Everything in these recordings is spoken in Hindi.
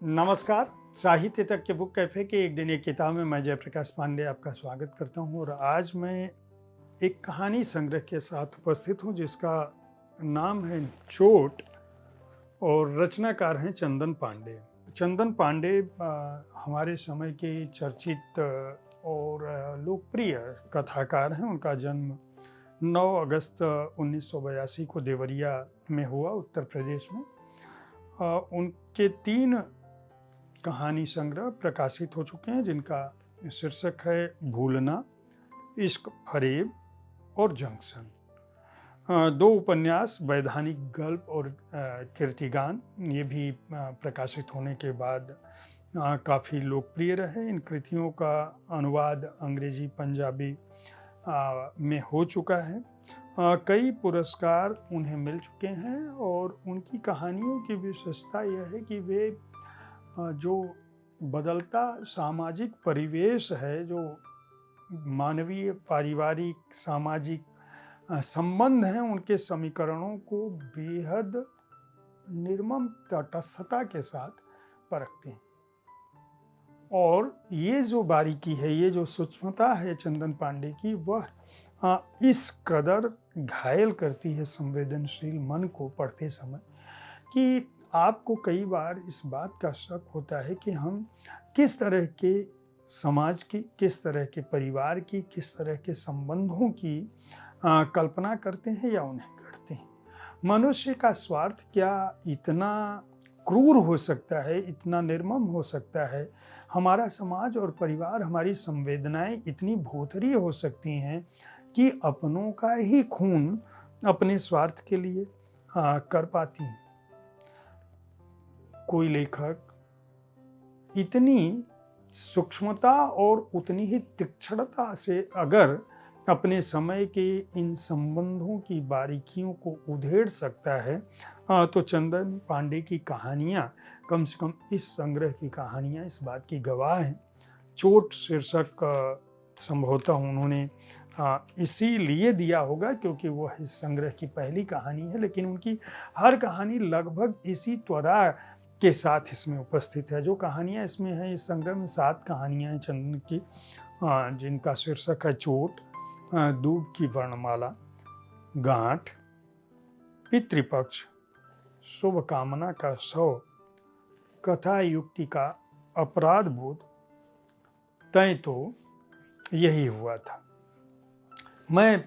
नमस्कार। साहित्य तक के बुक कैफ़े के एक दिन एक किताब में मैं जयप्रकाश पांडे आपका स्वागत करता हूँ और आज मैं एक कहानी संग्रह के साथ उपस्थित हूँ जिसका नाम है चोट और रचनाकार हैं चंदन पांडे। चंदन पांडे हमारे समय के चर्चित और लोकप्रिय कथाकार हैं। उनका जन्म 9 अगस्त 1982 को देवरिया में हुआ, उत्तर प्रदेश में। उनके 3 कहानी संग्रह प्रकाशित हो चुके हैं जिनका शीर्षक है भूलना, इश्क फरेब और जंक्शन। 2 उपन्यास वैधानिक गल्प और कीर्तिगान ये भी प्रकाशित होने के बाद काफ़ी लोकप्रिय रहे। इन कृतियों का अनुवाद अंग्रेजी, पंजाबी में हो चुका है। कई पुरस्कार उन्हें मिल चुके हैं और उनकी कहानियों की विशेषता यह है कि वे जो बदलता सामाजिक परिवेश है, जो मानवीय, पारिवारिक, सामाजिक संबंध हैं, उनके समीकरणों को बेहद निर्मम तटस्थता के साथ परखते हैं। और ये जो बारीकी है, ये जो सूक्ष्मता है चंदन पांडे की, वह इस कदर घायल करती है संवेदनशील मन को पढ़ते समय कि आपको कई बार इस बात का शक होता है कि हम किस तरह के समाज की, किस तरह के परिवार की, किस तरह के संबंधों की कल्पना करते हैं या उन्हें गढ़ते हैं। मनुष्य का स्वार्थ क्या इतना क्रूर हो सकता है, इतना निर्मम हो सकता है? हमारा समाज और परिवार, हमारी संवेदनाएं इतनी भोथरी हो सकती हैं कि अपनों का ही खून अपने स्वार्थ के लिए कर पाती हैं। कोई लेखक इतनी सूक्ष्मता और उतनी ही तीक्ष्णता से अगर अपने समय के इन संबंधों की बारीकियों को उधेड़ सकता है तो चंदन पांडे की कहानियाँ, कम से कम इस संग्रह की कहानियाँ इस बात की गवाह हैं। चोट शीर्षक संभवतः उन्होंने इसीलिए दिया होगा क्योंकि वह इस संग्रह की पहली कहानी है, लेकिन उनकी हर कहानी लगभग इसी त्वरा के साथ इसमें उपस्थित है। जो कहानियाँ इसमें हैं, इस संग्रह में 7 कहानियाँ हैं चंदन की, जिनका शीर्षक है चोट, दूब की वर्णमाला, गांठ, पितृपक्ष, शुभ कामना का शव, कथा युक्ति का अपराध बोध, तय तो यही हुआ था। मैं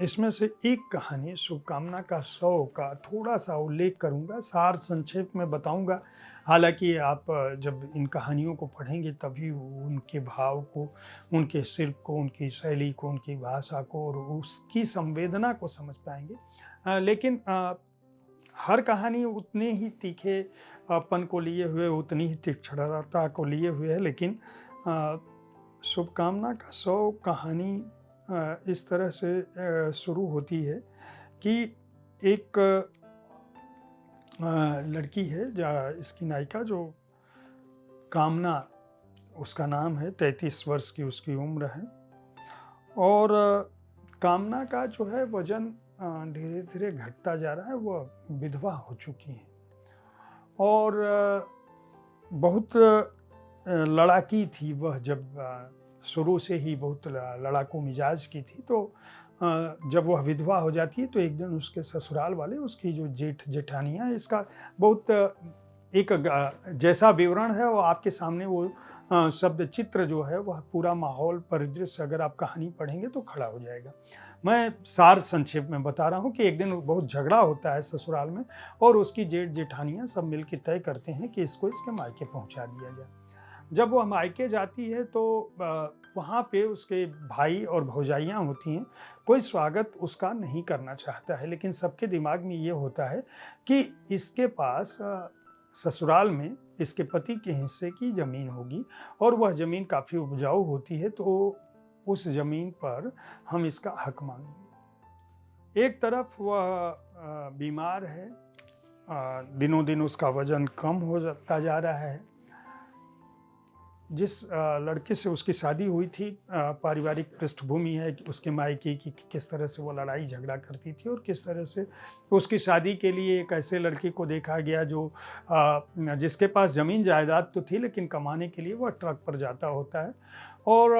इसमें से एक कहानी शुभकामना का शव का थोड़ा सा उल्लेख करूंगा, सार संक्षेप में बताऊंगा। हालांकि आप जब इन कहानियों को पढ़ेंगे तभी उनके भाव को, उनके शिल्प को, उनकी शैली को, उनकी भाषा को और उसकी संवेदना को समझ पाएंगे। लेकिन हर कहानी उतने ही तीखेपन को लिए हुए, उतनी ही तीक्ष्णता को लिए हुए है। लेकिन शुभकामना का शव कहानी इस तरह से शुरू होती है कि एक लड़की है, इसकी नायिका जो कामना उसका नाम है, 33 वर्ष की उसकी उम्र है और कामना का जो है वजन धीरे धीरे घटता जा रहा है। वह विधवा हो चुकी है और बहुत लड़ाकी थी वह, जब शुरू से ही बहुत लड़ाकू मिजाज की थी। तो जब वह विधवा हो जाती है तो एक दिन उसके ससुराल वाले, उसकी जो जेठ जेठानियाँ, इसका बहुत एक जैसा विवरण है वो आपके सामने, वो शब्द चित्र जो है वह पूरा माहौल परिदृश्य अगर आप कहानी पढ़ेंगे तो खड़ा हो जाएगा। मैं सार संक्षेप में बता रहा हूँ कि एक दिन बहुत झगड़ा होता है ससुराल में और उसकी जेठ जेठानियाँ सब मिलकर तय करते हैं कि इसको इसके मायके पहुँचा दिया जाए। जब वह मायके जाती है तो वहाँ पे उसके भाई और भौजाइयाँ होती हैं। कोई स्वागत उसका नहीं करना चाहता है, लेकिन सबके दिमाग में ये होता है कि इसके पास ससुराल में इसके पति के हिस्से की ज़मीन होगी और वह ज़मीन काफ़ी उपजाऊ होती है, तो उस ज़मीन पर हम इसका हक मांगेंगे। एक तरफ वह बीमार है, दिनों दिन उसका वजन कम हो जाता जा रहा है। जिस लड़के से उसकी शादी हुई थी, पारिवारिक पृष्ठभूमि है कि उसके मायके की किस तरह से वो लड़ाई झगड़ा करती थी और किस तरह से उसकी शादी के लिए एक ऐसे लड़के को देखा गया जो जिसके पास ज़मीन जायदाद तो थी, लेकिन कमाने के लिए वह ट्रक पर जाता होता है और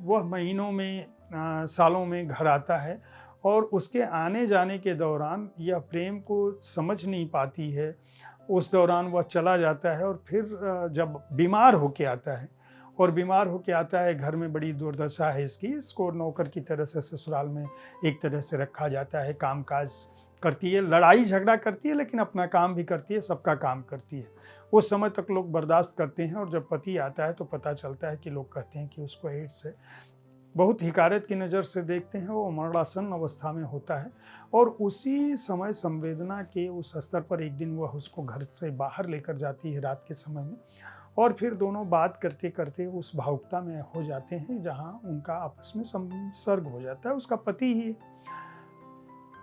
वह महीनों में सालों में घर आता है और उसके आने जाने के दौरान यह प्रेम को समझ नहीं पाती है। उस दौरान वह चला जाता है और फिर जब बीमार होके आता है और बीमार होके आता है, घर में बड़ी दुर्दशा है इसकी, इसको नौकर की तरह से ससुराल में एक तरह से रखा जाता है, काम-काज करती है, लड़ाई झगड़ा करती है, लेकिन अपना काम भी करती है, सबका काम करती है। उस समय तक लोग बर्दाश्त करते हैं और जब पति आता है तो पता चलता है कि लोग कहते हैं कि उसको एड्स है। बहुत हिकारत की नज़र से देखते हैं, वो मरणासन अवस्था में होता है और उसी समय संवेदना के उस स्तर पर एक दिन वह उसको घर से बाहर लेकर जाती है रात के समय में और फिर दोनों बात करते करते उस भावुकता में हो जाते हैं जहाँ उनका आपस में संसर्ग हो जाता है। उसका पति ही,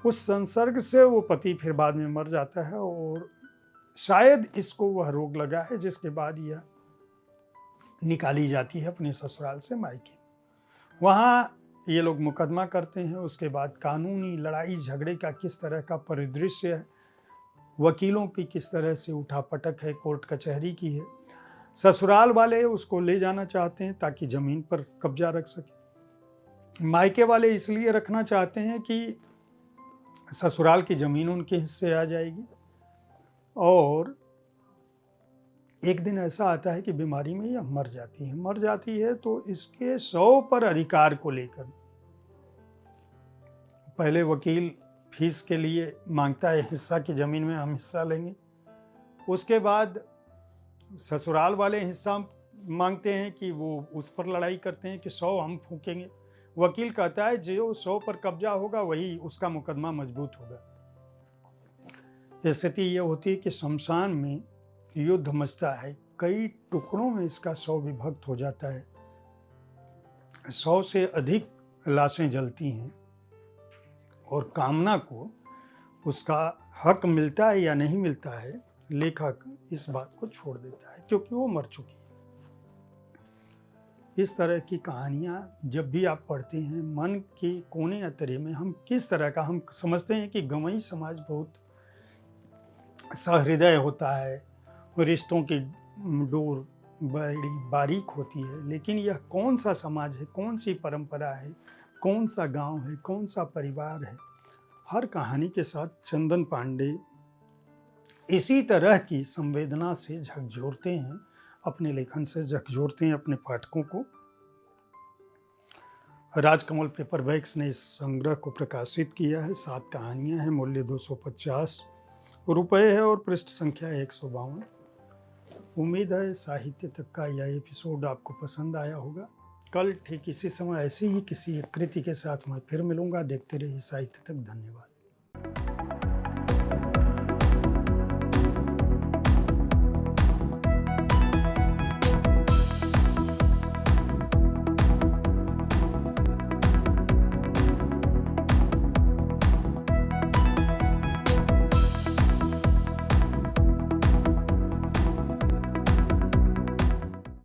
उस संसर्ग से वो पति फिर बाद में मर जाता है और शायद इसको वह रोग लगा है जिसके बाद यह निकाली जाती है अपने ससुराल से मायके। वहाँ ये लोग मुकदमा करते हैं, उसके बाद कानूनी लड़ाई झगड़े का किस तरह का परिदृश्य है, वकीलों की किस तरह से उठापटक है, कोर्ट कचहरी की है। ससुराल वाले उसको ले जाना चाहते हैं ताकि ज़मीन पर कब्जा रख सके। मायके वाले इसलिए रखना चाहते हैं कि ससुराल की ज़मीन उनके हिस्से आ जाएगी और एक दिन ऐसा आता है कि बीमारी में यह मर जाती है तो इसके 100 पर अधिकार को लेकर पहले वकील फीस के लिए मांगता है हिस्सा की ज़मीन में हम हिस्सा लेंगे, उसके बाद ससुराल वाले हिस्सा मांगते हैं कि वो उस पर लड़ाई करते हैं कि 100 हम फूकेंगे। वकील कहता है जो 100 पर कब्जा होगा वही उसका मुकदमा मजबूत होगा। स्थिति ये होती है कि शमशान में युद्ध मचता है, कई टुकड़ों में इसका 100 विभक्त हो जाता है, 100 से अधिक लाशें जलती हैं और कामना को उसका हक मिलता है या नहीं मिलता है, लेखक इस बात को छोड़ देता है क्योंकि वो मर चुकी है। इस तरह की कहानियाँ जब भी आप पढ़ते हैं, मन के कोने अतरे में हम किस तरह का, हम समझते हैं कि गंवई समाज बहुत सहृदय होता है, रिश्तों की डोर बड़ी बारीक होती है, लेकिन यह कौन सा समाज है, कौन सी परंपरा है, कौन सा गांव है, कौन सा परिवार है। हर कहानी के साथ चंदन पांडे इसी तरह की संवेदना से झकझोरते हैं, अपने लेखन से झकझोरते हैं अपने पाठकों को। राजकमल पेपरबैक्स ने इस संग्रह को प्रकाशित किया है। 7 कहानियां हैं, मूल्य 250 रुपये है और पृष्ठ संख्या 152। उम्मीद है साहित्य तक का यह एपिसोड आपको पसंद आया होगा। कल ठीक इसी समय ऐसे ही किसी एक कृति के साथ मैं फिर मिलूंगा। देखते रहिए साहित्य तक। धन्यवाद।